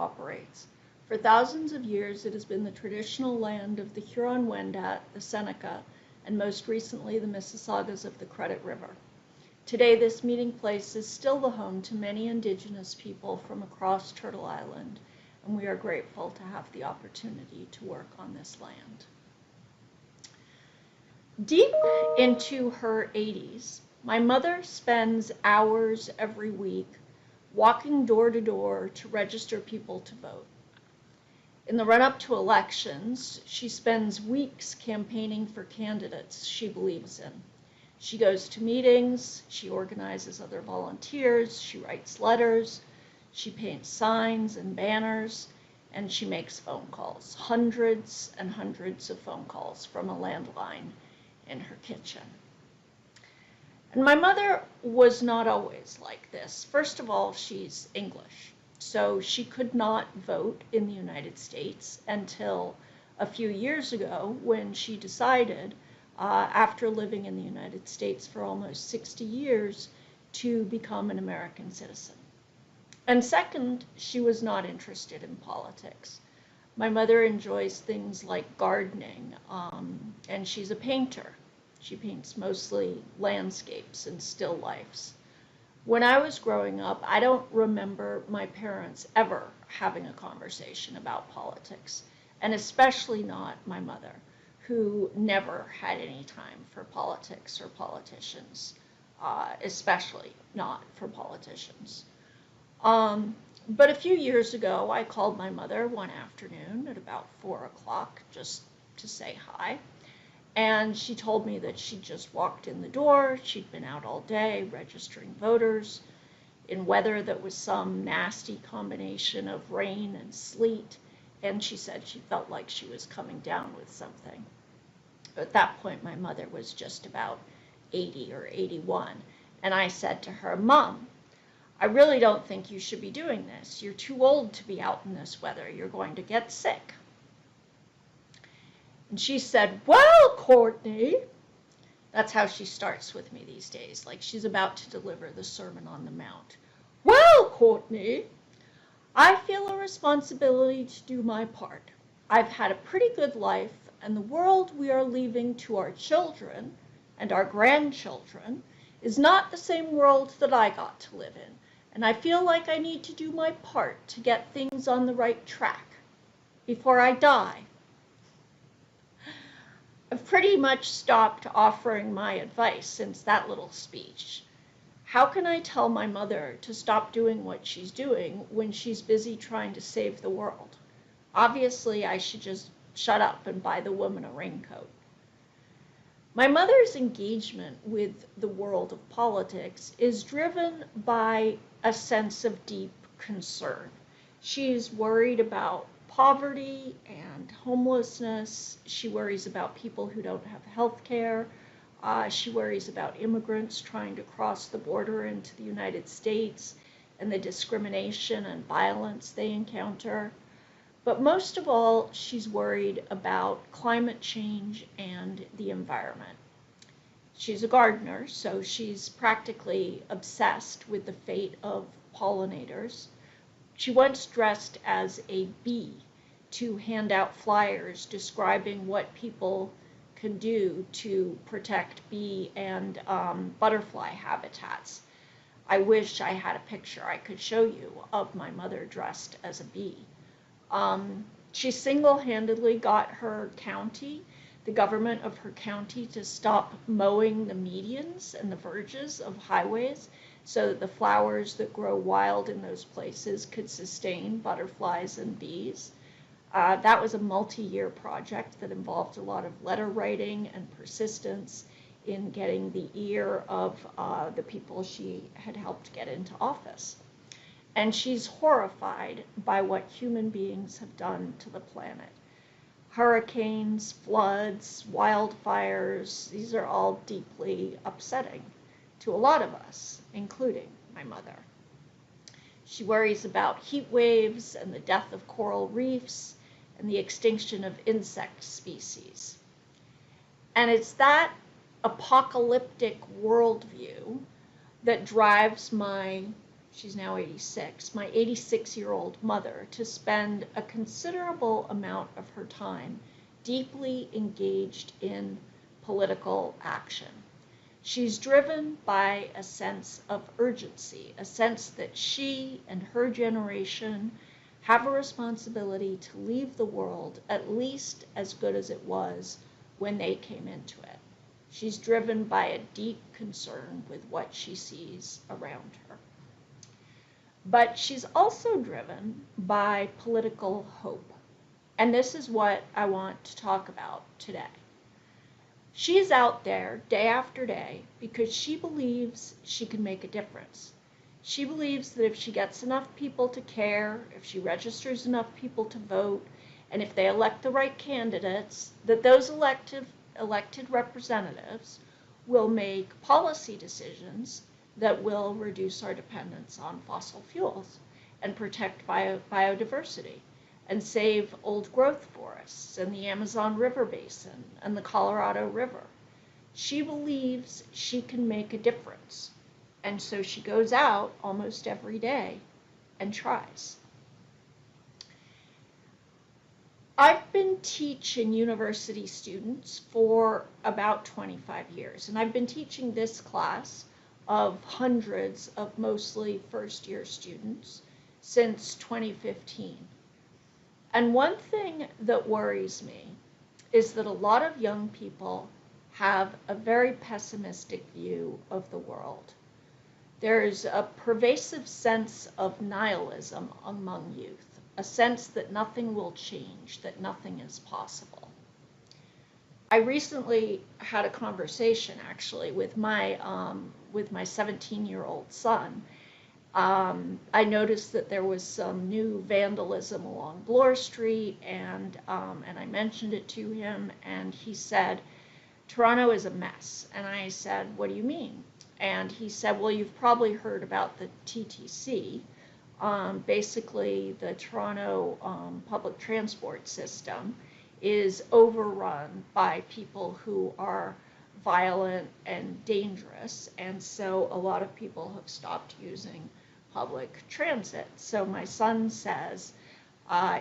operates. For thousands of years, it has been the traditional land of the Huron-Wendat, the Seneca, and most recently the Mississaugas of the Credit River. Today, this meeting place is still the home to many Indigenous people from across Turtle Island, and we are grateful to have the opportunity to work on this land. Deep into her 80s, my mother spends hours every week walking door to door to register people to vote. In the run-up to elections, she spends weeks campaigning for candidates she believes in. She goes to meetings, she organizes other volunteers, she writes letters, she paints signs and banners, and she makes phone calls, hundreds and hundreds of phone calls from a landline in her kitchen. And my mother was not always like this. First of all, she's English, so she could not vote in the United States until a few years ago when she decided, after living in the United States for almost 60 years, to become an American citizen. And second, she was not interested in politics. My mother enjoys things like gardening, and she's a painter. She paints mostly landscapes and still lifes. When I was growing up, I don't remember my parents ever having a conversation about politics, and especially not my mother, who never had any time for politics or politicians, especially not for politicians. But a few years ago, I called my mother one afternoon at about 4 o'clock just to say hi. And she told me that she'd just walked in the door. She'd been out all day registering voters in weather that was some nasty combination of rain and sleet. And she said she felt like she was coming down with something. At that point, my mother was just about 80 or 81. And I said to her, "Mom, I really don't think you should be doing this. You're too old to be out in this weather. You're going to get sick." And she said, "Well, Courtney," that's how she starts with me these days, like she's about to deliver the Sermon on the Mount. "Well, Courtney, I feel a responsibility to do my part. I've had a pretty good life, and the world we are leaving to our children and our grandchildren is not the same world that I got to live in, and I feel like I need to do my part to get things on the right track before I die." I've pretty much stopped offering my advice since that little speech. How can I tell my mother to stop doing what she's doing when she's busy trying to save the world? Obviously, I should just shut up and buy the woman a raincoat. My mother's engagement with the world of politics is driven by a sense of deep concern. She's worried about poverty and homelessness. She worries about people who don't have health care. She worries about immigrants trying to cross the border into the United States and the discrimination and violence they encounter. But most of all, she's worried about climate change and the environment. She's a gardener, so she's practically obsessed with the fate of pollinators. She once dressed as a bee to hand out flyers describing what people can do to protect bee and butterfly habitats. I wish I had a picture I could show you of my mother dressed as a bee. She single-handedly got her county, the government of her county, to stop mowing the medians and the verges of highways so that the flowers that grow wild in those places could sustain butterflies and bees. That was a multi-year project that involved a lot of letter writing and persistence in getting the ear of the people she had helped get into office. And she's horrified by what human beings have done to the planet. Hurricanes, floods, wildfires, these are all deeply upsetting to a lot of us, including my mother. She worries about heat waves and the death of coral reefs and the extinction of insect species. And it's that apocalyptic worldview that drives my she's now 86, my 86-year-old mother to spend a considerable amount of her time deeply engaged in political action. She's driven by a sense of urgency, a sense that she and her generation have a responsibility to leave the world at least as good as it was when they came into it. She's driven by a deep concern with what she sees around her. But she's also driven by political hope. And this is what I want to talk about today. She's out there day after day because she believes she can make a difference. She believes that if she gets enough people to care, if she registers enough people to vote, and if they elect the right candidates, that those elected representatives will make policy decisions that will reduce our dependence on fossil fuels and protect biodiversity and save old growth forests and the Amazon River basin and the Colorado River. She believes she can make a difference, and so she goes out almost every day and tries. I've been teaching university students for about 25 years, and I've been teaching this class of hundreds of mostly first-year students since 2015. And one thing that worries me is that a lot of young people have a very pessimistic view of the world. There's a pervasive sense of nihilism among youth, a sense that nothing will change, that nothing is possible. I recently had a conversation actually with my 17-year-old son. I noticed that there was some new vandalism along Bloor Street, and I mentioned it to him, and he said, "Toronto is a mess." And I said, "What do you mean?" And he said, "Well, you've probably heard about the TTC. Basically, the Toronto public transport system is overrun by people who are violent and dangerous, and so a lot of people have stopped using public transit." So my son says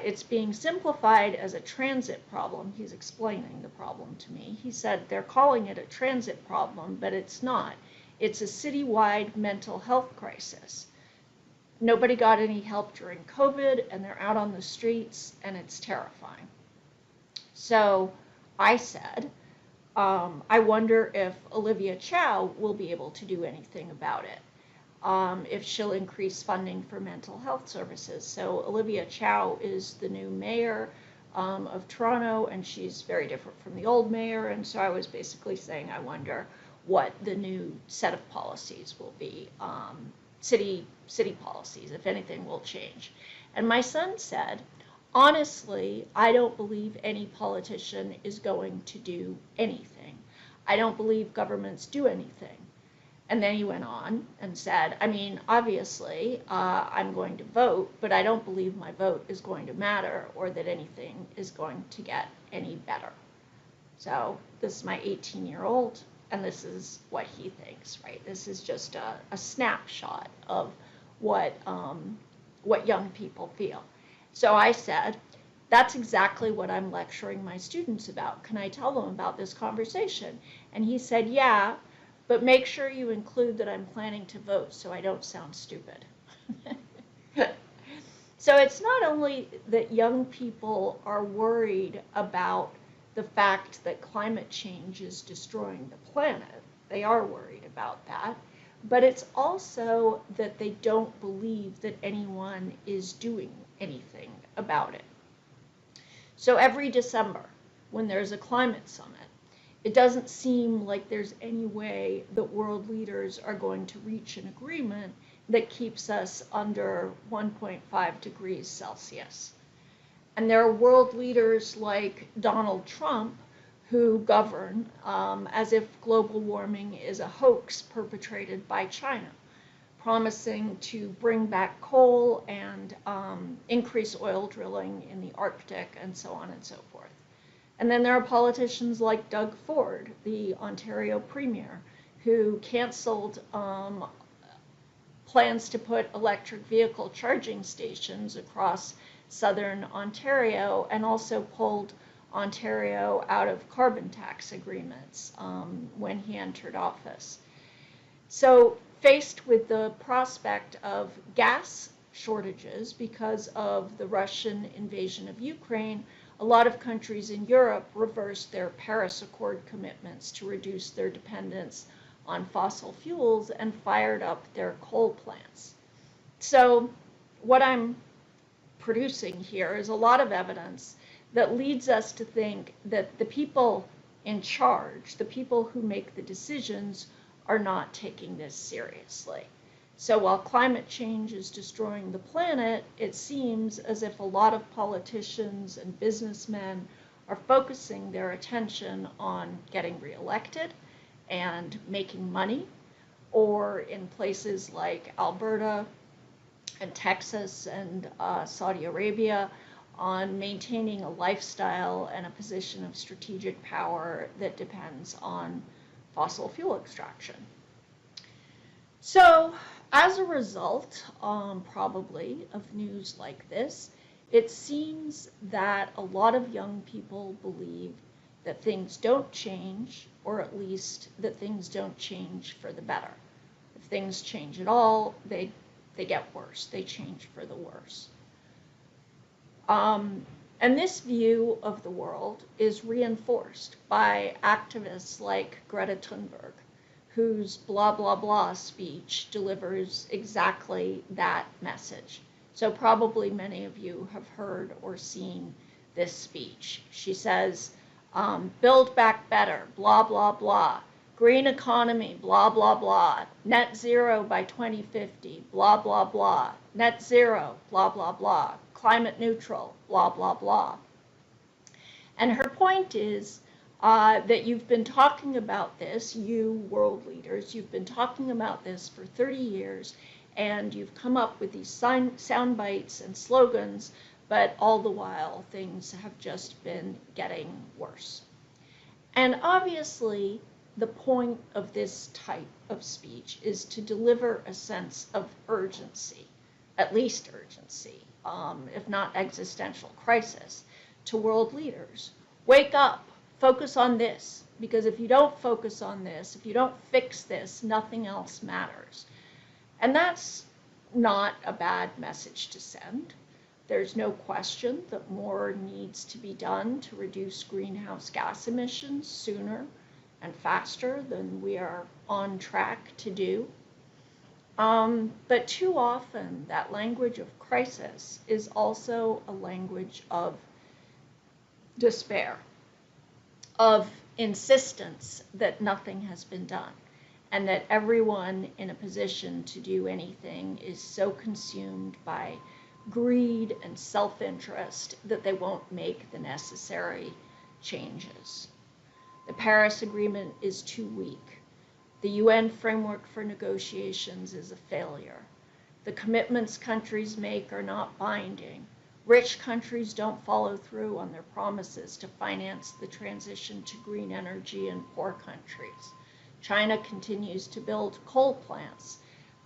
it's being simplified as a transit problem. He's explaining the problem to me. He said they're calling it a transit problem, but it's not. It's a citywide mental health crisis. Nobody got any help during COVID, and they're out on the streets, and it's terrifying. So I said, I wonder if Olivia Chow will be able to do anything about it, if she'll increase funding for mental health services. So Olivia Chow is the new mayor of Toronto, and she's very different from the old mayor, and so I was basically saying I wonder what the new set of policies will be, city policies, if anything will change. And my son said, "Honestly, I don't believe any politician is going to do anything. I don't believe governments do anything." And then he went on and said, "I mean, obviously, I'm going to vote, but I don't believe my vote is going to matter or that anything is going to get any better." So this is my 18-year-old, and this is what he thinks, right? This is just a snapshot of what young people feel. So I said, "That's exactly what I'm lecturing my students about. Can I tell them about this conversation?" And he said, "Yeah, but make sure you include that I'm planning to vote so I don't sound stupid." So it's not only that young people are worried about the fact that climate change is destroying the planet. They are worried about that. But it's also that they don't believe that anyone is doing anything about it. So every December, when there's a climate summit, it doesn't seem like there's any way that world leaders are going to reach an agreement that keeps us under 1.5 degrees Celsius. And there are world leaders like Donald Trump who govern as if global warming is a hoax perpetrated by China, promising to bring back coal and increase oil drilling in the Arctic and so on and so forth. And then there are politicians like Doug Ford, the Ontario Premier, who canceled plans to put electric vehicle charging stations across southern Ontario, and also pulled Ontario out of carbon tax agreements when he entered office. So faced with the prospect of gas shortages because of the Russian invasion of Ukraine, a lot of countries in Europe reversed their Paris Accord commitments to reduce their dependence on fossil fuels and fired up their coal plants. So what I'm producing here is a lot of evidence that leads us to think that the people in charge, the people who make the decisions, are not taking this seriously. So while climate change is destroying the planet, it seems as if a lot of politicians and businessmen are focusing their attention on getting reelected and making money, or in places like Alberta and Texas and Saudi Arabia, on maintaining a lifestyle and a position of strategic power that depends on fossil fuel extraction. So as a result, probably, of news like this, it seems that a lot of young people believe that things don't change, or at least that things don't change for the better. If things change at all, they get worse. They change for the worse. And this view of the world is reinforced by activists like Greta Thunberg, whose blah, blah, blah speech delivers exactly that message. So probably many of you have heard or seen this speech. She says, build back better, blah, blah, blah. Green economy, blah, blah, blah. Net zero by 2050, blah, blah, blah. Net zero, blah, blah, blah. Climate neutral, blah, blah, blah. And her point is that you've been talking about this, you world leaders, you've been talking about this for 30 years, and you've come up with these sound bites and slogans, but all the while things have just been getting worse. And obviously, the point of this type of speech is to deliver a sense of urgency, at least urgency, if not existential crisis, to world leaders. Wake up, focus on this, because if you don't focus on this, if you don't fix this, nothing else matters. And that's not a bad message to send. There's no question that more needs to be done to reduce greenhouse gas emissions sooner and faster than we are on track to do. But too often, that language of crisis is also a language of despair, of insistence that nothing has been done, and that everyone in a position to do anything is so consumed by greed and self-interest that they won't make the necessary changes. The Paris Agreement is too weak. The UN framework for negotiations is a failure. The commitments countries make are not binding. Rich countries don't follow through on their promises to finance the transition to green energy in poor countries. China continues to build coal plants.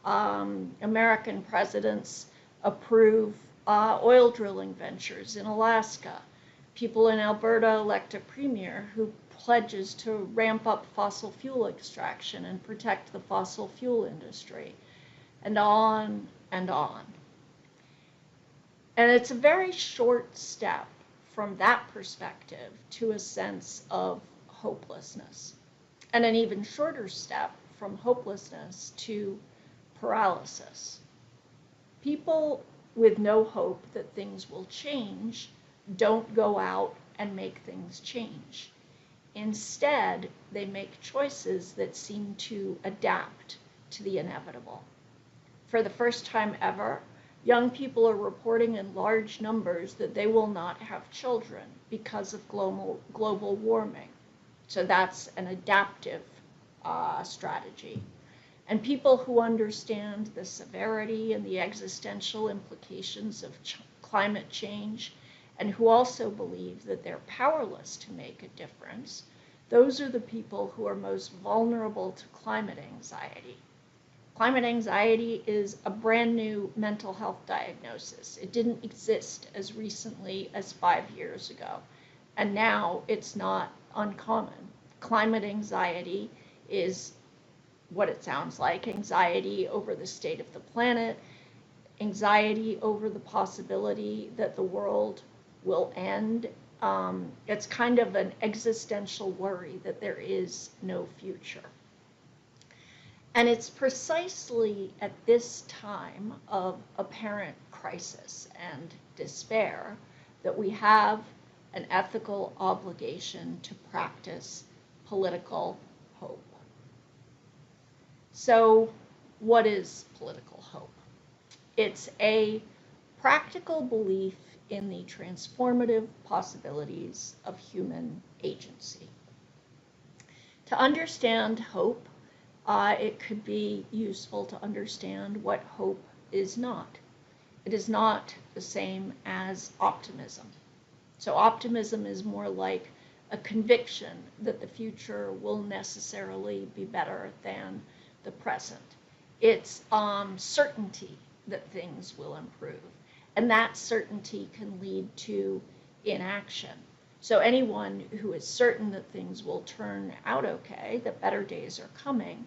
American presidents approve oil drilling ventures in Alaska. People in Alberta elect a premier who pledges to ramp up fossil fuel extraction and protect the fossil fuel industry, and on and on. And it's a very short step from that perspective to a sense of hopelessness, and an even shorter step from hopelessness to paralysis. People with no hope that things will change don't go out and make things change. Instead, they make choices that seem to adapt to the inevitable. For the first time ever, young people are reporting in large numbers that they will not have children because of global warming. So that's an adaptive strategy. And people who understand the severity and the existential implications of climate change, and who also believe that they're powerless to make a difference, those are the people who are most vulnerable to climate anxiety. Climate anxiety is a brand new mental health diagnosis. It didn't exist as recently as 5 years ago, and now it's not uncommon. Climate anxiety is what it sounds like: anxiety over the state of the planet, anxiety over the possibility that the world will end. It's kind of an existential worry that there is no future. And it's precisely at this time of apparent crisis and despair that we have an ethical obligation to practice political hope. So, what is political hope? It's a practical belief in the transformative possibilities of human agency. To understand hope, it could be useful to understand what hope is not. It is not the same as optimism. So optimism is more like a conviction that the future will necessarily be better than the present. It's certainty that things will improve, and that certainty can lead to inaction. So anyone who is certain that things will turn out okay, that better days are coming,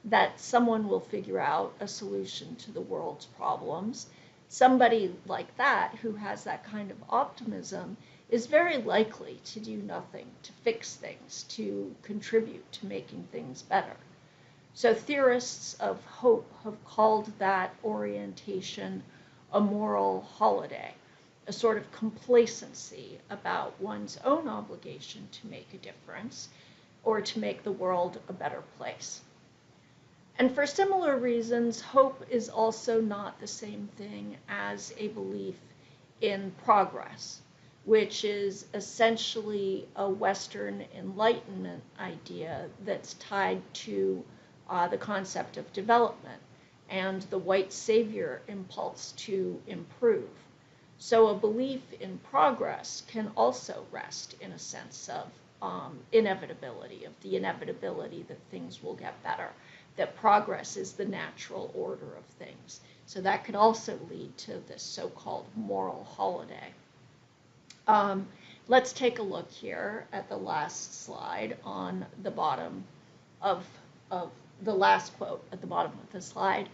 that someone will figure out a solution to the world's problems, somebody like that who has that kind of optimism is very likely to do nothing to fix things, to contribute to making things better. So theorists of hope have called that orientation a moral holiday, a sort of complacency about one's own obligation to make a difference or to make the world a better place. And for similar reasons, hope is also not the same thing as a belief in progress, which is essentially a Western Enlightenment idea that's tied to the concept of development and the white savior impulse to improve. So a belief in progress can also rest in a sense of inevitability, of the inevitability that things will get better, that progress is the natural order of things. So that could also lead to this so-called moral holiday. Let's take a look here at the last slide on the bottom of the last quote at the bottom of the slide.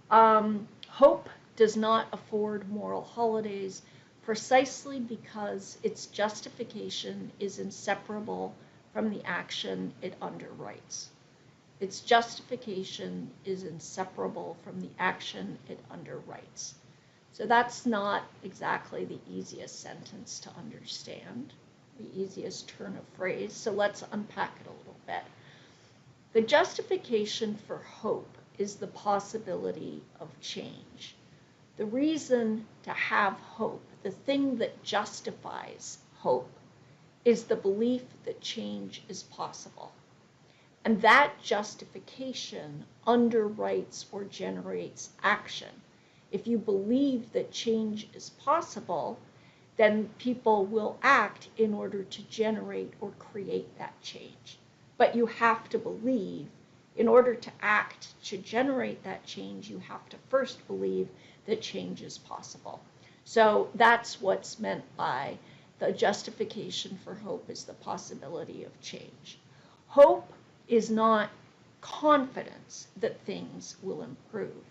Hope does not afford moral holidays precisely because its justification is inseparable from the action it underwrites. Its justification is inseparable from the action it underwrites. So that's not exactly the easiest sentence to understand, the easiest turn of phrase. So let's unpack it a little bit. The justification for hope is the possibility of change. The reason to have hope, the thing that justifies hope, is the belief that change is possible. And that justification underwrites or generates action. If you believe that change is possible, then people will act in order to generate or create that change. But you have to believe, in order to act to generate that change, you have to first believe that change is possible. So that's what's meant by the justification for hope is the possibility of change. Hope is not confidence that things will improve.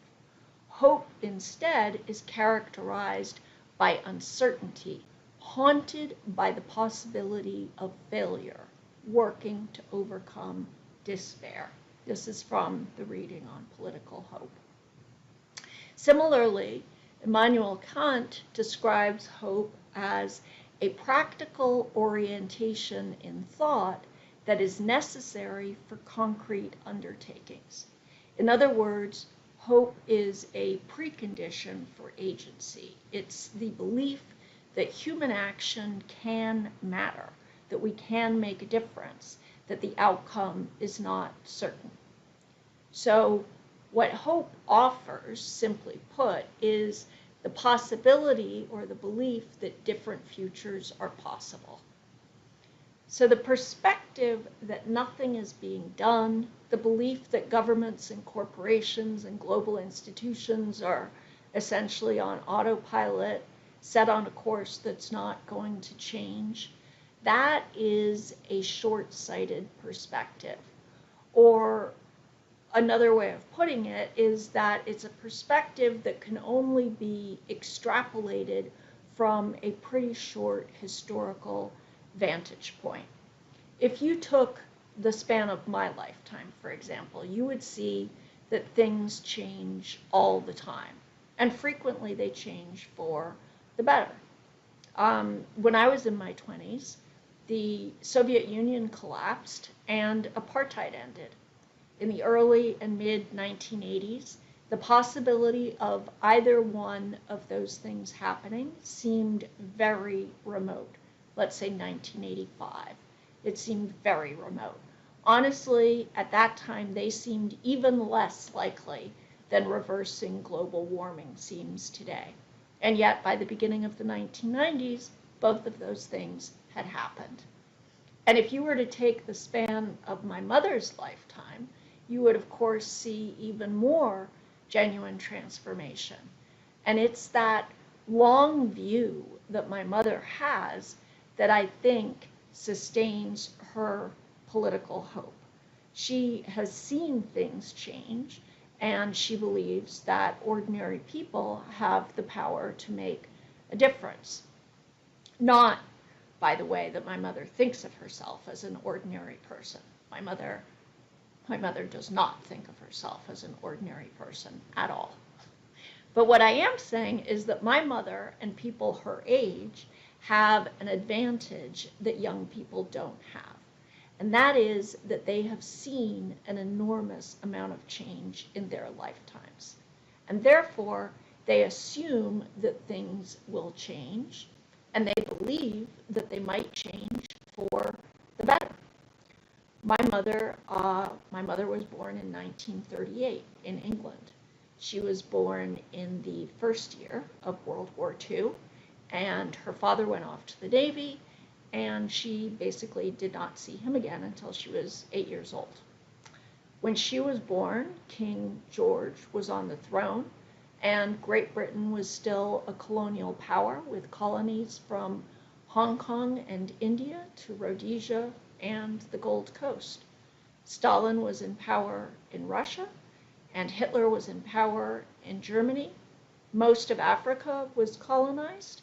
Hope instead is characterized by uncertainty, haunted by the possibility of failure, working to overcome despair. This is from the reading on political hope. Similarly, Immanuel Kant describes hope as a practical orientation in thought that is necessary for concrete undertakings. In other words, hope is a precondition for agency. It's the belief that human action can matter, that we can make a difference, that the outcome is not certain. So what hope offers, simply put, is the possibility or the belief that different futures are possible. So the perspective perspective that nothing is being done, the belief that governments and corporations and global institutions are essentially on autopilot, set on a course that's not going to change, that is a short-sighted perspective. Or another way of putting it is that it's a perspective that can only be extrapolated from a pretty short historical vantage point. If you took the span of my lifetime, for example, you would see that things change all the time, and frequently they change for the better. When I was in my 20s, the Soviet Union collapsed and apartheid ended. In the early and mid-1980s, the possibility of either one of those things happening seemed very remote. Let's say 1985. It seemed very remote. Honestly, at that time, they seemed even less likely than reversing global warming seems today. And yet, by the beginning of the 1990s, both of those things had happened. And if you were to take the span of my mother's lifetime, you would, of course, see even more genuine transformation. And it's that long view that my mother has that I think sustains her political hope. She has seen things change, and she believes that ordinary people have the power to make a difference. Not, by the way, that my mother thinks of herself as an ordinary person. My mother does not think of herself as an ordinary person at all. But what I am saying is that my mother and people her age have an advantage that young people don't have. And that is that they have seen an enormous amount of change in their lifetimes. And therefore, they assume that things will change, and they believe that they might change for the better. My mother was born in 1938 in England. She was born in the first year of World War II, and her father went off to the Navy, and she basically did not see him again until she was 8 years old. When she was born, King George was on the throne, and Great Britain was still a colonial power with colonies from Hong Kong and India to Rhodesia and the Gold Coast. Stalin was in power in Russia, and Hitler was in power in Germany. Most of Africa was colonized,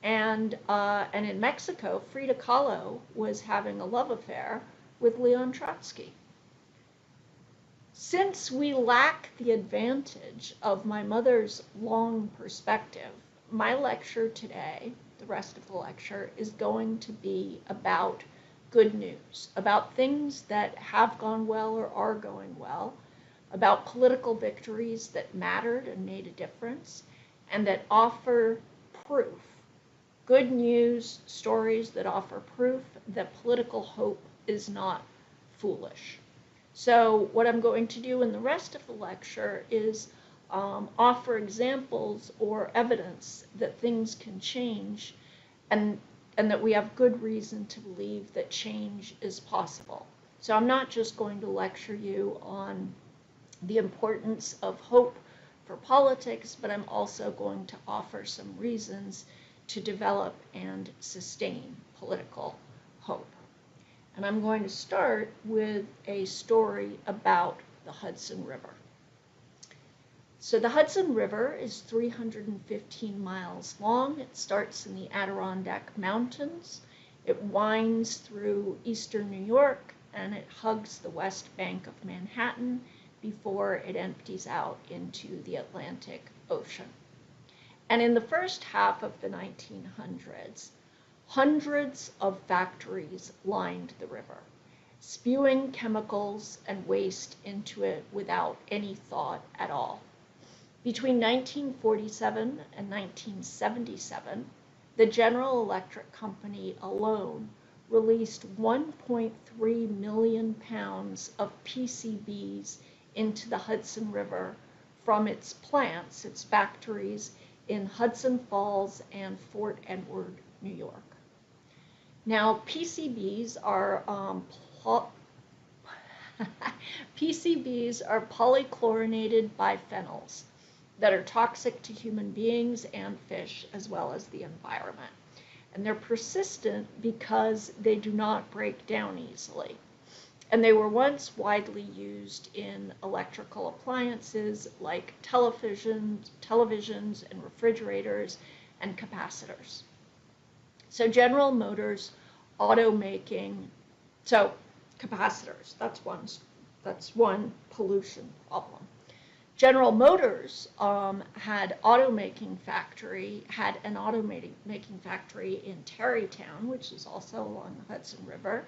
and in Mexico, Frida Kahlo was having a love affair with Leon Trotsky. Since we lack the advantage of my mother's long perspective, my lecture today, the rest of the lecture, is going to be about good news, about things that have gone well or are going well, about political victories that mattered and made a difference, and that offer proof. Good news stories that offer proof that political hope is not foolish. So what I'm going to do in the rest of the lecture is offer examples or evidence that things can change, and that we have good reason to believe that change is possible. So I'm not just going to lecture you on the importance of hope for politics, but I'm also going to offer some reasons to develop and sustain political hope. And I'm going to start with a story about the Hudson River. So the Hudson River is 315 miles long. It starts in the Adirondack Mountains. It winds through eastern New York, and it hugs the west bank of Manhattan before it empties out into the Atlantic Ocean. And in the first half of the 1900s, hundreds of factories lined the river, spewing chemicals and waste into it without any thought at all. Between 1947 and 1977, the General Electric Company alone released 1.3 million pounds of PCBs into the Hudson River from its plants, its factories in Hudson Falls and Fort Edward, New York. Now, PCBs are PCBs are polychlorinated biphenyls that are toxic to human beings and fish as well as the environment. And they're persistent because they do not break down easily. And they were once widely used in electrical appliances like televisions and refrigerators and capacitors. So General Motors automaking, so capacitors, that's one pollution problem. General Motors had an automaking factory in Tarrytown, which is also along the Hudson River,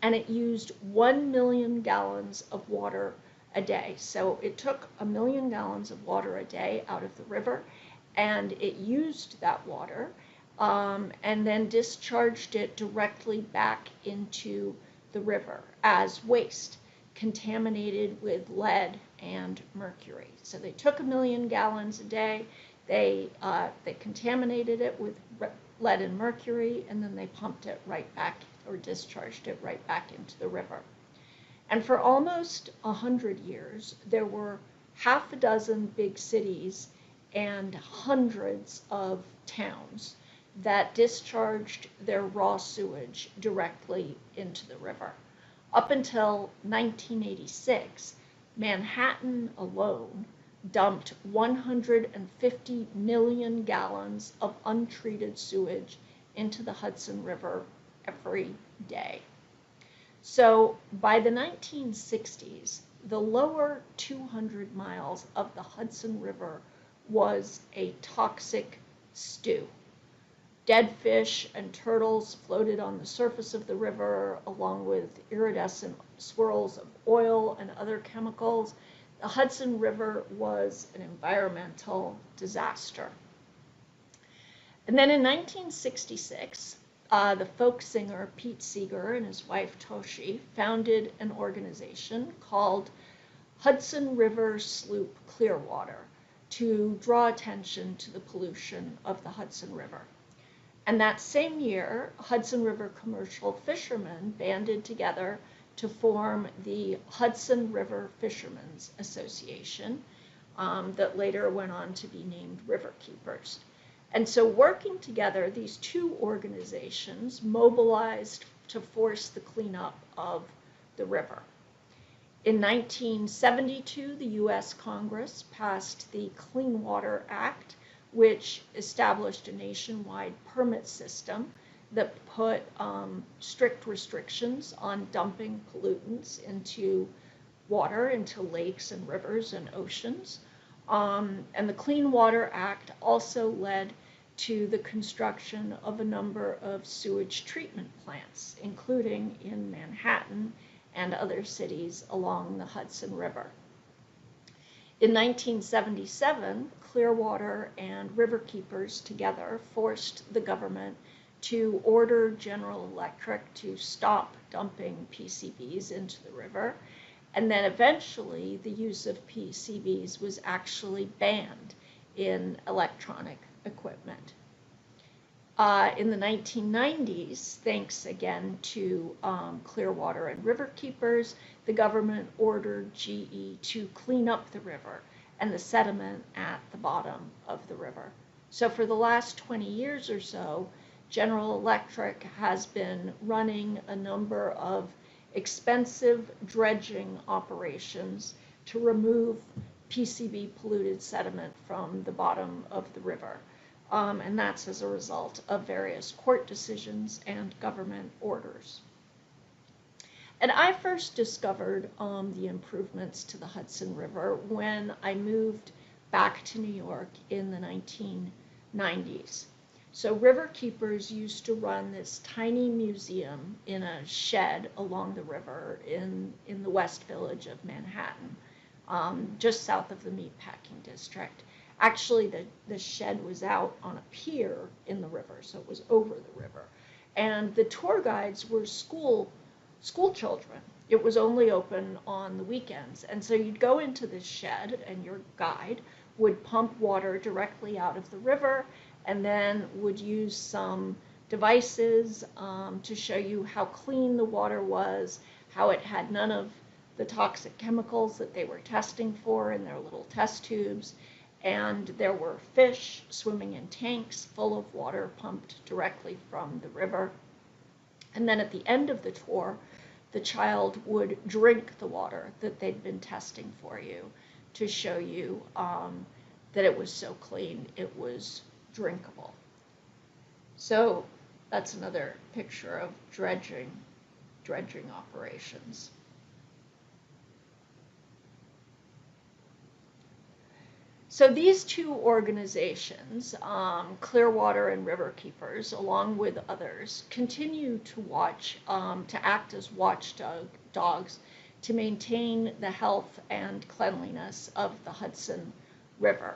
and it used 1 million gallons of water a day. So it took 1 million gallons of water a day out of the river, and it used that water and then discharged it directly back into the river as waste, contaminated with lead and mercury. So they took 1 million gallons a day, they contaminated it with lead and mercury, and then they pumped it right back, or discharged it right back into the river. And for almost 100 years, there were half a dozen big cities and hundreds of towns that discharged their raw sewage directly into the river. Up until 1986, Manhattan alone dumped 150 million gallons of untreated sewage into the Hudson River every day. So by the 1960s, the lower 200 miles of the Hudson River was a toxic stew. Dead fish and turtles floated on the surface of the river, along with iridescent swirls of oil and other chemicals. The Hudson River was an environmental disaster. And then in 1966, the folk singer Pete Seeger and his wife Toshi founded an organization called Hudson River Sloop Clearwater to draw attention to the pollution of the Hudson River. And that same year, Hudson River commercial fishermen banded together to form the Hudson River Fishermen's Association that later went on to be named River Keepers. And so working together, these two organizations mobilized to force the cleanup of the river. In 1972, the U.S. Congress passed the Clean Water Act, which established a nationwide permit system that put strict restrictions on dumping pollutants into water, into lakes and rivers and oceans. And the Clean Water Act also led to the construction of a number of sewage treatment plants, including in Manhattan and other cities along the Hudson River. In 1977, Clearwater and River Keepers together forced the government to order General Electric to stop dumping PCBs into the river, and then eventually the use of PCBs was actually banned in electronic equipment. In the 1990s, thanks again to Clearwater and River Keepers, the government ordered GE to clean up the river and the sediment at the bottom of the river. So for the last 20 years or so, General Electric has been running a number of expensive dredging operations to remove PCB polluted sediment from the bottom of the river. And that's as a result of various court decisions and government orders. And I first discovered the improvements to the Hudson River when I moved back to New York in the 1990s. So River Keepers used to run this tiny museum in a shed along the river in the West Village of Manhattan, just south of the Meatpacking District. Actually, the shed was out on a pier in the river, so it was over the river. And the tour guides were school children. It was only open on the weekends. And so you'd go into this shed, and your guide would pump water directly out of the river, and then would use some devices to show you how clean the water was, how it had none of the toxic chemicals that they were testing for in their little test tubes, and there were fish swimming in tanks full of water pumped directly from the river. And then at the end of the tour, the child would drink the water that they'd been testing for you to show you that it was so clean it was drinkable. So that's another picture of dredging operations. So these two organizations, Clearwater and Riverkeepers, along with others, continue to act as watchdogs to maintain the health and cleanliness of the Hudson River.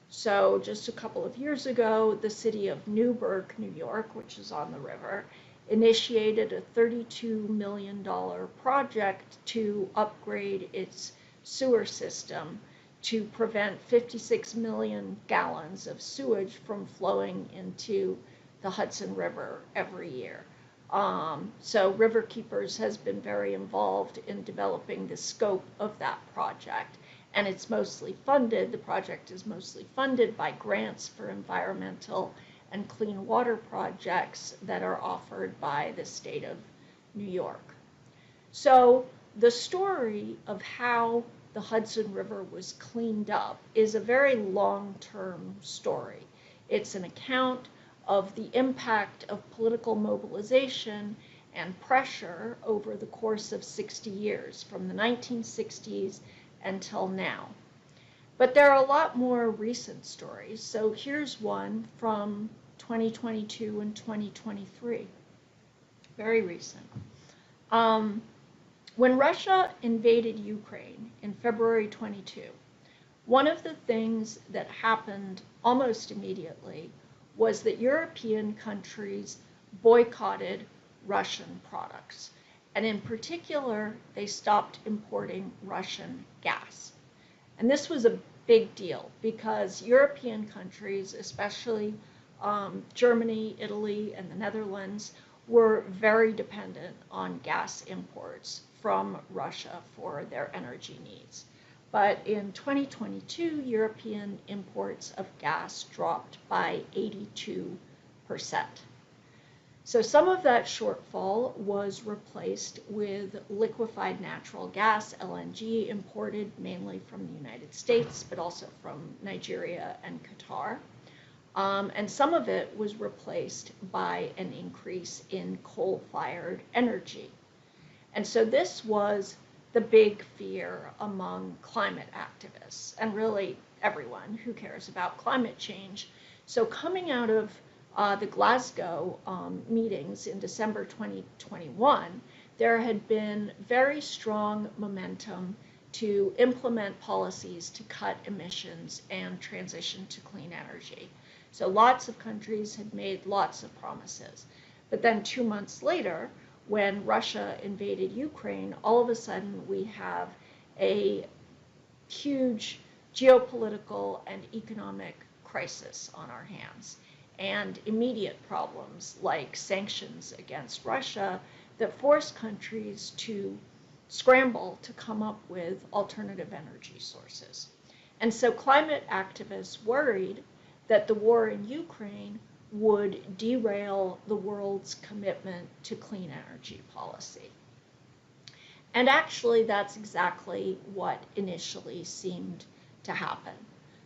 So just a couple of years ago, the city of Newburgh, New York, which is on the river, initiated a $32 million project to upgrade its sewer system to prevent 56 million gallons of sewage from flowing into the Hudson River every year. So Riverkeepers has been very involved in developing the scope of that project, and the project is mostly funded by grants for environmental and clean water projects that are offered by the state of New York. So the story of how the Hudson River was cleaned up is a very long-term story. It's an account of the impact of political mobilization and pressure over the course of 60 years, from the 1960s until now. But there are a lot more recent stories. So here's one from 2022 and 2023, very recent. When Russia invaded Ukraine in February 22, one of the things that happened almost immediately was that European countries boycotted Russian products. And in particular, they stopped importing Russian gas. And this was a big deal because European countries, especially Germany, Italy, and the Netherlands, were very dependent on gas imports from Russia for their energy needs. But in 2022, European imports of gas dropped by 82%. So some of that shortfall was replaced with liquefied natural gas, LNG, imported mainly from the United States, but also from Nigeria and Qatar. And some of it was replaced by an increase in coal-fired energy. And so this was the big fear among climate activists, and really everyone who cares about climate change. So coming out of the Glasgow meetings in December 2021, there had been very strong momentum to implement policies to cut emissions and transition to clean energy. So lots of countries had made lots of promises. But then 2 months later, when Russia invaded Ukraine, all of a sudden we have a huge geopolitical and economic crisis on our hands, and immediate problems like sanctions against Russia that force countries to scramble to come up with alternative energy sources. And so climate activists worried that the war in Ukraine would derail the world's commitment to clean energy policy. And actually, that's exactly what initially seemed to happen.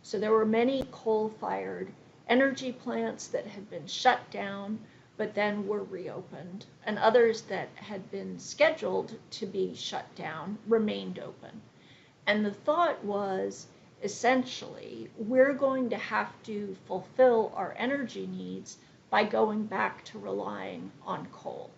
So there were many coal-fired energy plants that had been shut down, but then were reopened, and others that had been scheduled to be shut down remained open. And the thought was, essentially, we're going to have to fulfill our energy needs by going back to relying on coal.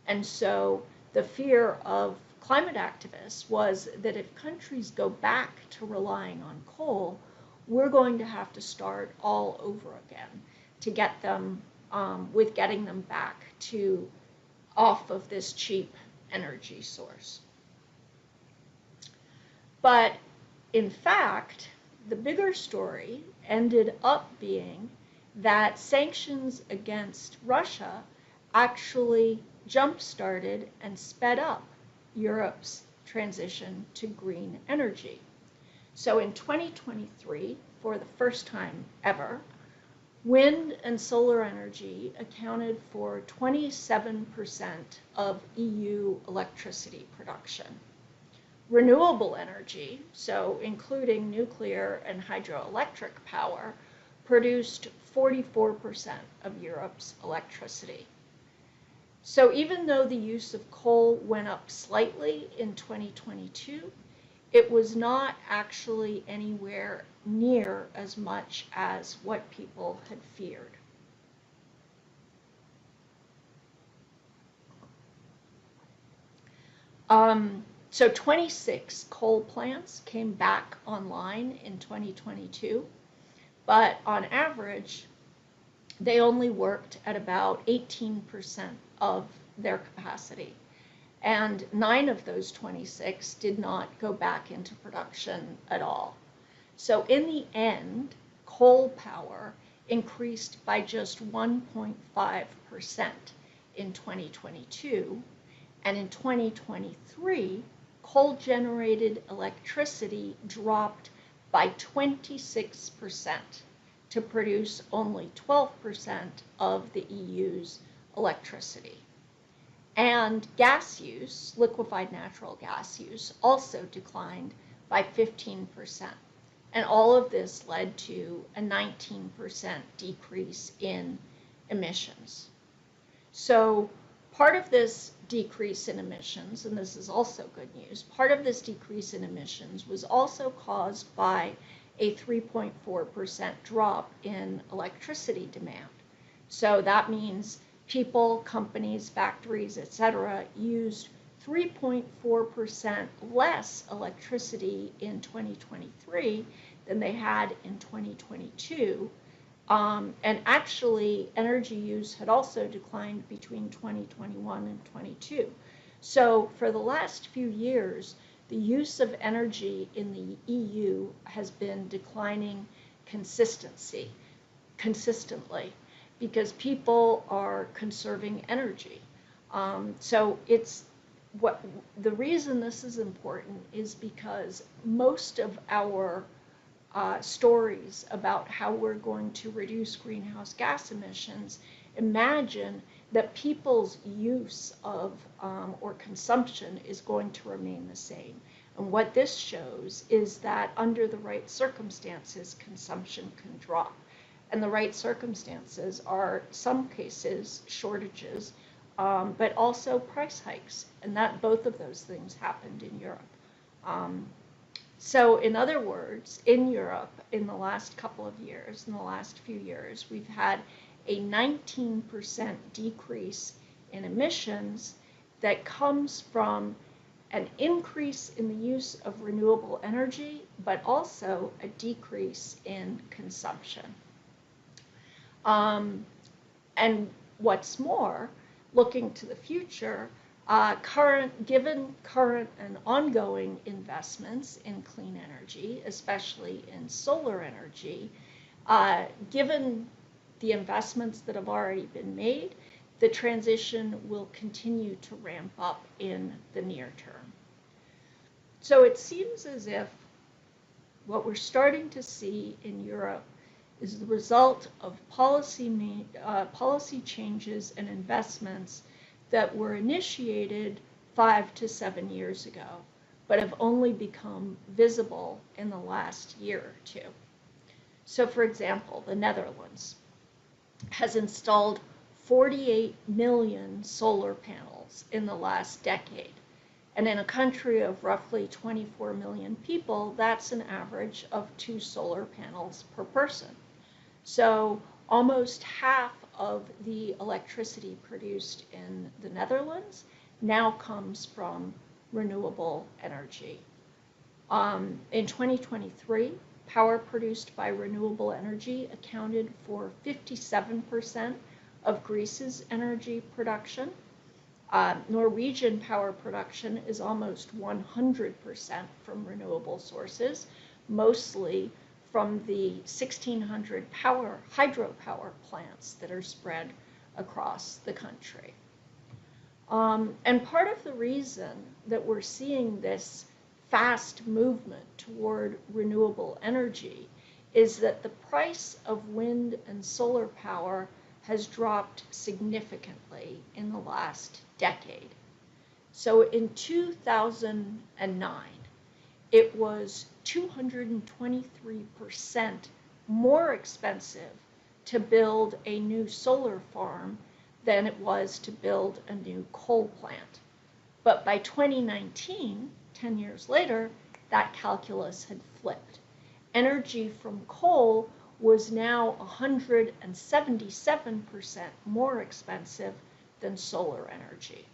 And so the fear of climate activists was that if countries go back to relying on coal, we're going to have to start all over again to get them, with getting them back to off of this cheap energy source. But in fact, the bigger story ended up being that sanctions against Russia actually jump-started and sped up Europe's transition to green energy. So in 2023, for the first time ever, wind and solar energy accounted for 27% of EU electricity production. Renewable energy, so including nuclear and hydroelectric power, produced 44% of Europe's electricity. So even though the use of coal went up slightly in 2022, it was not actually anywhere near as much as what people had feared. So 26 coal plants came back online in 2022, but on average, they only worked at about 18% of their capacity. And 9 of those 26 did not go back into production at all. So in the end, coal power increased by just 1.5% in 2022. And in 2023, coal-generated electricity dropped by 26% to produce only 12% of the EU's electricity. And gas use, liquefied natural gas use, also declined by 15%. And all of this led to a 19% decrease in emissions. So part of this decrease in emissions, and this is also good news, part of this decrease in emissions was also caused by a 3.4% drop in electricity demand. So that means people, companies, factories, etc., used 3.4% less electricity in 2023 than they had in 2022. And actually, energy use had also declined between 2021 and 22. So for the last few years, the use of energy in the EU has been declining consistently, because people are conserving energy. So the reason this is important is because most of our stories about how we're going to reduce greenhouse gas emissions imagine that people's use of or consumption is going to remain the same. And what this shows is that under the right circumstances, consumption can drop. And the right circumstances are, some cases, shortages, but also price hikes. And that both of those things happened in Europe. So in other words, in Europe, in the last couple of years, in the last few years, we've had a 19% decrease in emissions that comes from an increase in the use of renewable energy, but also a decrease in consumption. And what's more, looking to the future, given current and ongoing investments in clean energy, especially in solar energy, given the investments that have already been made, the transition will continue to ramp up in the near term. So it seems as if what we're starting to see in Europe is the result of policy changes and investments that were initiated 5 to 7 years ago, but have only become visible in the last year or two. So for example, the Netherlands has installed 48 million solar panels in the last decade. And in a country of roughly 24 million people, that's an average of 2 solar panels per person. So almost half of the electricity produced in the Netherlands now comes from renewable energy. In 2023, power produced by renewable energy accounted for 57% of Greece's energy production. Norwegian power production is almost 100% from renewable sources, mostly from the 1,600 hydropower plants that are spread across the country. And part of the reason that we're seeing this fast movement toward renewable energy is that the price of wind and solar power has dropped significantly in the last decade. So in 2009, it was 223% more expensive to build a new solar farm than it was to build a new coal plant. But by 2019, 10 years later, that calculus had flipped. Energy from coal was now 177% more expensive than solar energy.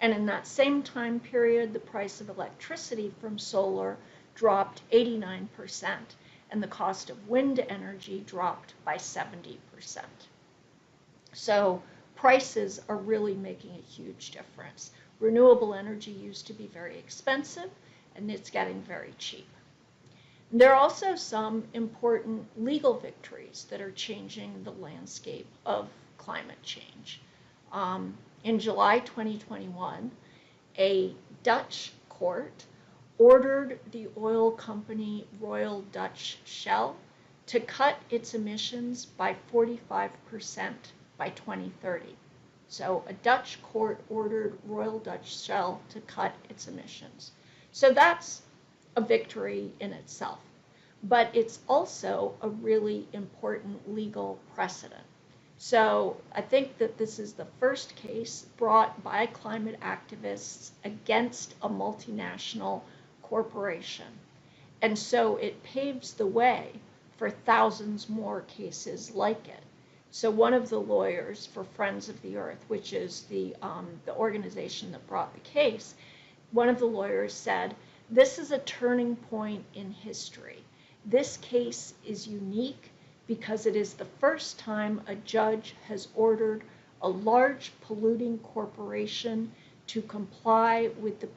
And in that same time period, the price of electricity from solar dropped 89%, and the cost of wind energy dropped by 70%. So prices are really making a huge difference. Renewable energy used to be very expensive, and it's getting very cheap. There are also some important legal victories that are changing the landscape of climate change. In July 2021, a Dutch court ordered the oil company Royal Dutch Shell to cut its emissions by 45% by 2030. So a Dutch court ordered Royal Dutch Shell to cut its emissions. So that's a victory in itself, but it's also a really important legal precedent. So I think that this is the first case brought by climate activists against a multinational corporation. And so it paves the way for thousands more cases like it. So one of the lawyers for Friends of the Earth, which is the organization that brought the case, one of the lawyers said, "This is a turning point in history. This case is unique because it is the first time a judge has ordered a large polluting corporation to comply with the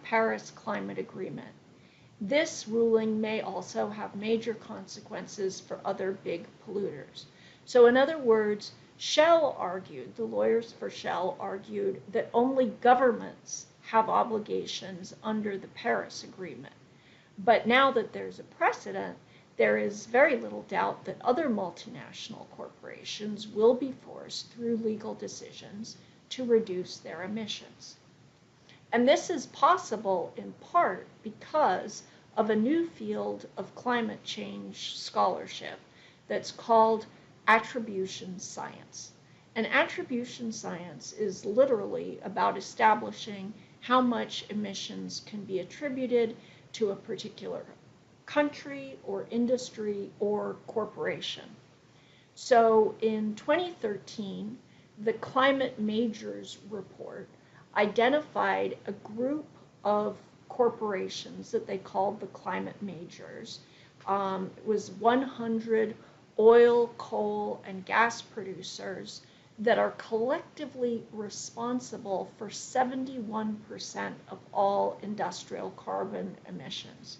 Paris Climate Agreement. This ruling may also have major consequences for other big polluters." So in other words, Shell argued, the lawyers for Shell argued that only governments have obligations under the Paris Agreement. But now that there's a precedent, there is very little doubt that other multinational corporations will be forced through legal decisions to reduce their emissions. And this is possible in part because of a new field of climate change scholarship that's called attribution science. And attribution science is literally about establishing how much emissions can be attributed to a particular country or industry or corporation. So in 2013, the Climate Majors report identified a group of corporations that they called the Climate Majors. It was 100 oil, coal, and gas producers that are collectively responsible for 71% of all industrial carbon emissions.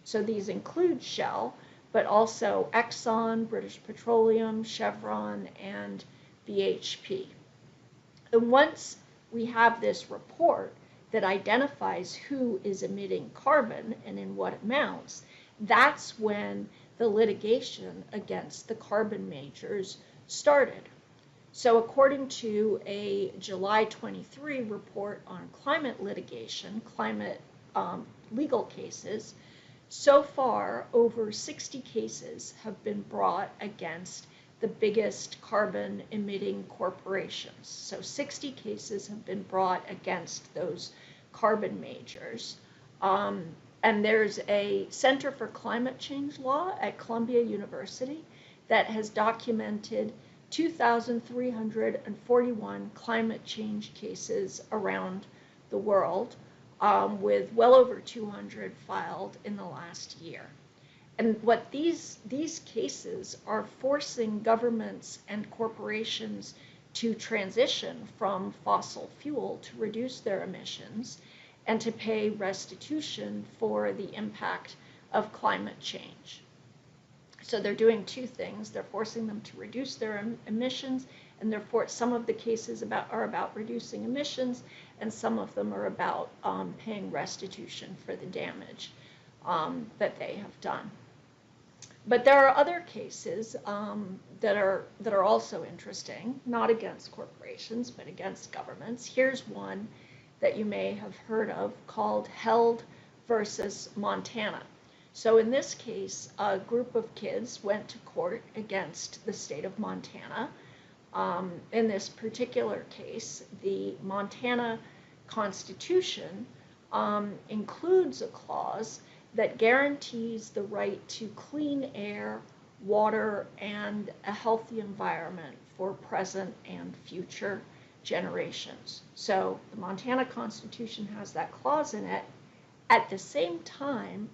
So these include Shell, but also Exxon, British Petroleum, Chevron, and BHP. And once we have this report that identifies who is emitting carbon and in what amounts, that's when the litigation against the carbon majors started. So according to a July 23 report on climate litigation, climate legal cases, so far over 60 cases have been brought against the biggest carbon emitting corporations. So 60 cases have been brought against those carbon majors. And there's a Center for Climate Change Law at Columbia University that has documented 2,341 climate change cases around the world, with well over 200 filed in the last year. And what these cases are forcing governments and corporations to transition from fossil fuel to reduce their emissions and to pay restitution for the impact of climate change. So they're doing two things. They're forcing them to reduce their emissions, And therefore, some of the cases are about reducing emissions, and some of them are about paying restitution for the damage that they have done. But there are other cases that are also interesting, not against corporations, but against governments. Here's one that you may have heard of called Held versus Montana. So in this case, a group of kids went to court against the state of Montana. In this particular case, the Montana Constitution includes a clause that guarantees the right to clean air, water, and a healthy environment for present and future generations. So the Montana Constitution has that clause in it. At the same time,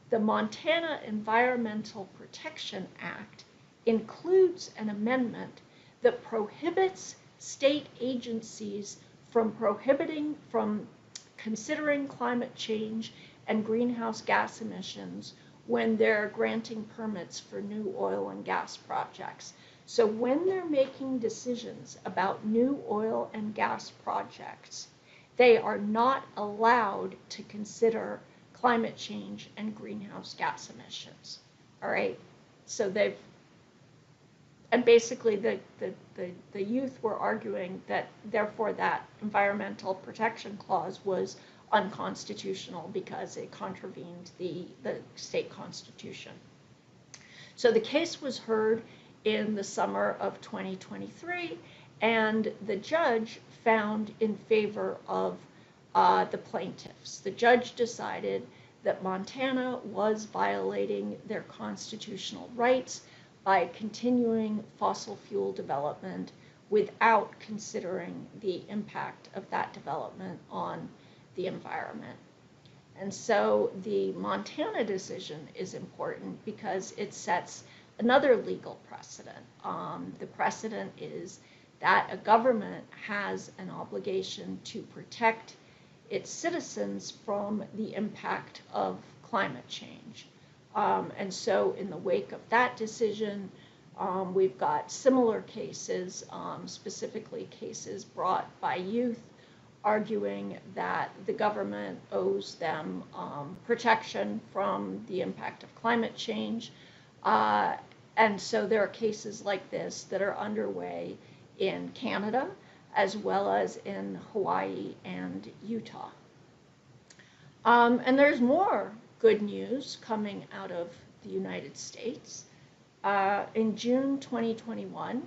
the Montana Environmental Protection Act includes an amendment that prohibits state agencies from considering climate change and greenhouse gas emissions when they're granting permits for new oil and gas projects. So when they're making decisions about new oil and gas projects, they are not allowed to consider climate change and greenhouse gas emissions. All right, so and basically the youth were arguing that therefore that environmental protection clause was unconstitutional because it contravened the state constitution. So the case was heard in the summer of 2023, and the judge found in favor of the plaintiffs. The judge decided that Montana was violating their constitutional rights by continuing fossil fuel development without considering the impact of that development on the environment. And so the Montana decision is important because it sets another legal precedent. The precedent is that a government has an obligation to protect its citizens from the impact of climate change. And so in the wake of that decision, we've got similar cases, specifically cases brought by youth, arguing that the government owes them protection from the impact of climate change. And so there are cases like this that are underway in Canada, as well as in Hawaii and Utah. And there's more good news coming out of the United States. In June 2021,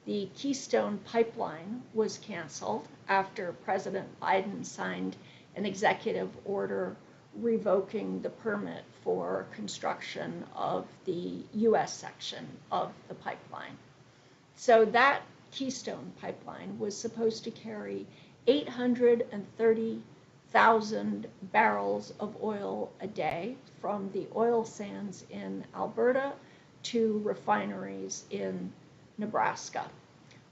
the Keystone Pipeline was canceled after President Biden signed an executive order revoking the permit for construction of the U.S. section of the pipeline. So that Keystone Pipeline was supposed to carry 830,000 barrels of oil a day from the oil sands in Alberta to refineries in Nebraska.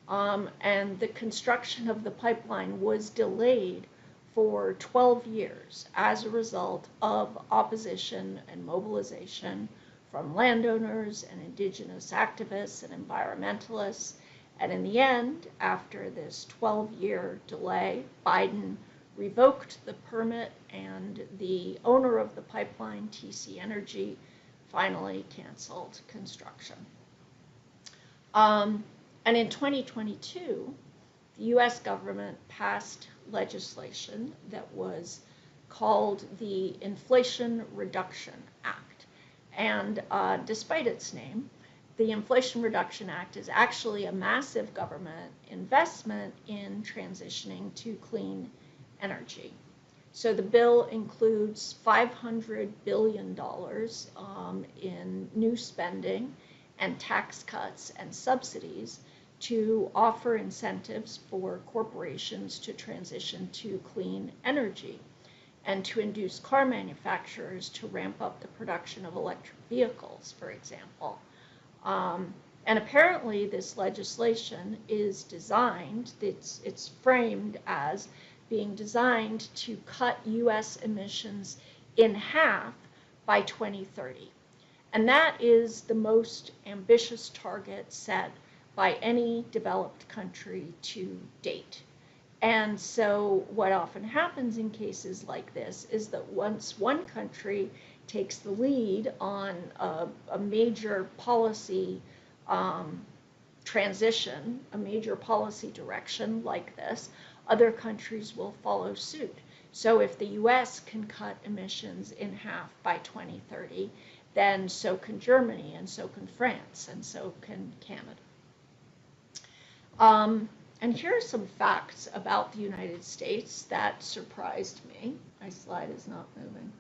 And the construction of the pipeline was delayed for 12 years as a result of opposition and mobilization from landowners and indigenous activists and environmentalists. And in the end, after this 12-year delay, Biden revoked the permit, and the owner of the pipeline, TC Energy, finally canceled construction. And in 2022, the U.S. government passed legislation that was called the Inflation Reduction Act. And despite its name, the Inflation Reduction Act is actually a massive government investment in transitioning to clean energy. So the bill includes $500 billion in new spending and tax cuts and subsidies to offer incentives for corporations to transition to clean energy, and to induce car manufacturers to ramp up the production of electric vehicles, for example. And apparently this legislation is designed, it's framed as being designed to cut U.S. emissions in half by 2030. And that is the most ambitious target set by any developed country to date. And so what often happens in cases like this is that once one country takes the lead on a major policy transition, a major policy direction like this, other countries will follow suit. So if the US can cut emissions in half by 2030, then so can Germany, and so can France, and so can Canada. And here are some facts about the United States that surprised me. My slide is not moving.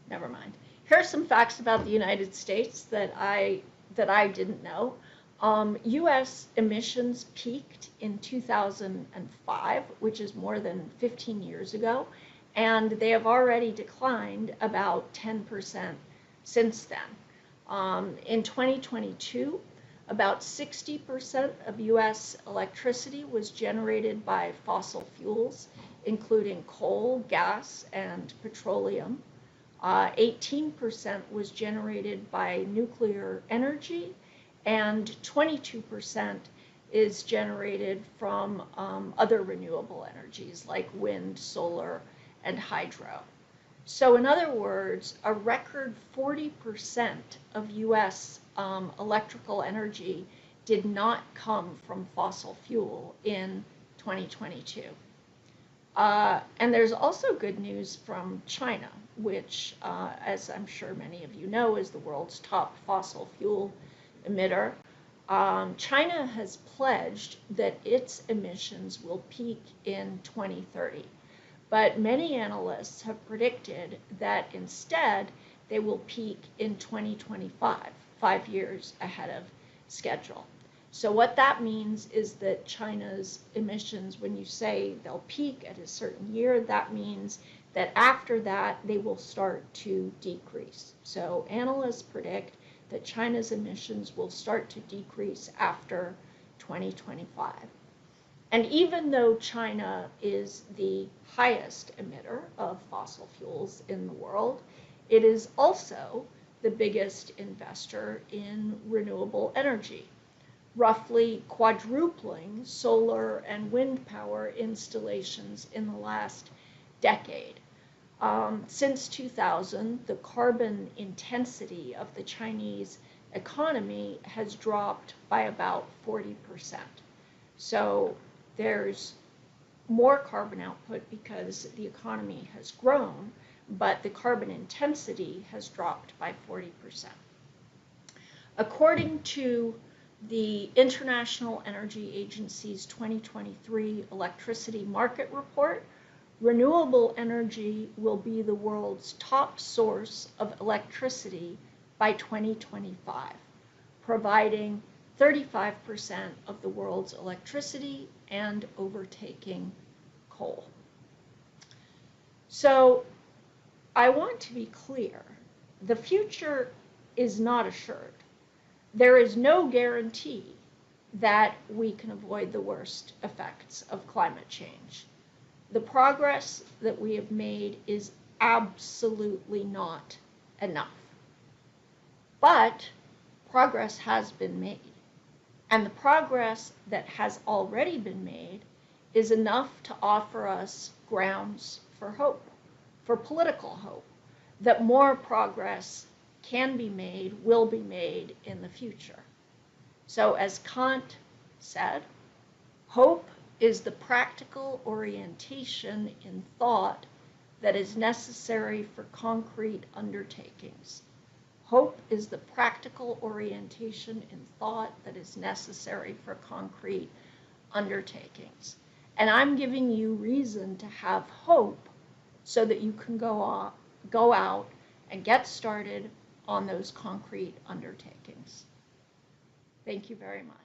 Never mind. Here are some facts about the United States that I didn't know. U.S. emissions peaked in 2005, which is more than 15 years ago, and they have already declined about 10% since then. In 2022, about 60% of U.S. electricity was generated by fossil fuels, including coal, gas, and petroleum. 18% was generated by nuclear energy, and 22% is generated from other renewable energies like wind, solar, and hydro. So in other words, a record 40% of U.S. Electrical energy did not come from fossil fuel in 2022. And there's also good news from China, which, as I'm sure many of you know, is the world's top fossil fuel emitter. China has pledged that its emissions will peak in 2030. But many analysts have predicted that instead they will peak in 2025, 5 years ahead of schedule. So what that means is that China's emissions, when you say they'll peak at a certain year, that means that after that they will start to decrease. So analysts predict that China's emissions will start to decrease after 2025. And even though China is the highest emitter of fossil fuels in the world, it is also the biggest investor in renewable energy, roughly quadrupling solar and wind power installations in the last decade. Since 2000, the carbon intensity of the Chinese economy has dropped by about 40%. So there's more carbon output because the economy has grown, but the carbon intensity has dropped by 40%. According to the International Energy Agency's 2023 electricity market report, renewable energy will be the world's top source of electricity by 2025, providing 35% of the world's electricity and overtaking coal. So I want to be clear, the future is not assured. There is no guarantee that we can avoid the worst effects of climate change. The progress that we have made is absolutely not enough. But progress has been made. And the progress that has already been made is enough to offer us grounds for hope, for political hope, that more progress can be made, will be made in the future. So as Kant said, hope is the practical orientation in thought that is necessary for concrete undertakings. Hope is the practical orientation in thought that is necessary for concrete undertakings. And I'm giving you reason to have hope so that you can go out and get started on those concrete undertakings. Thank you very much.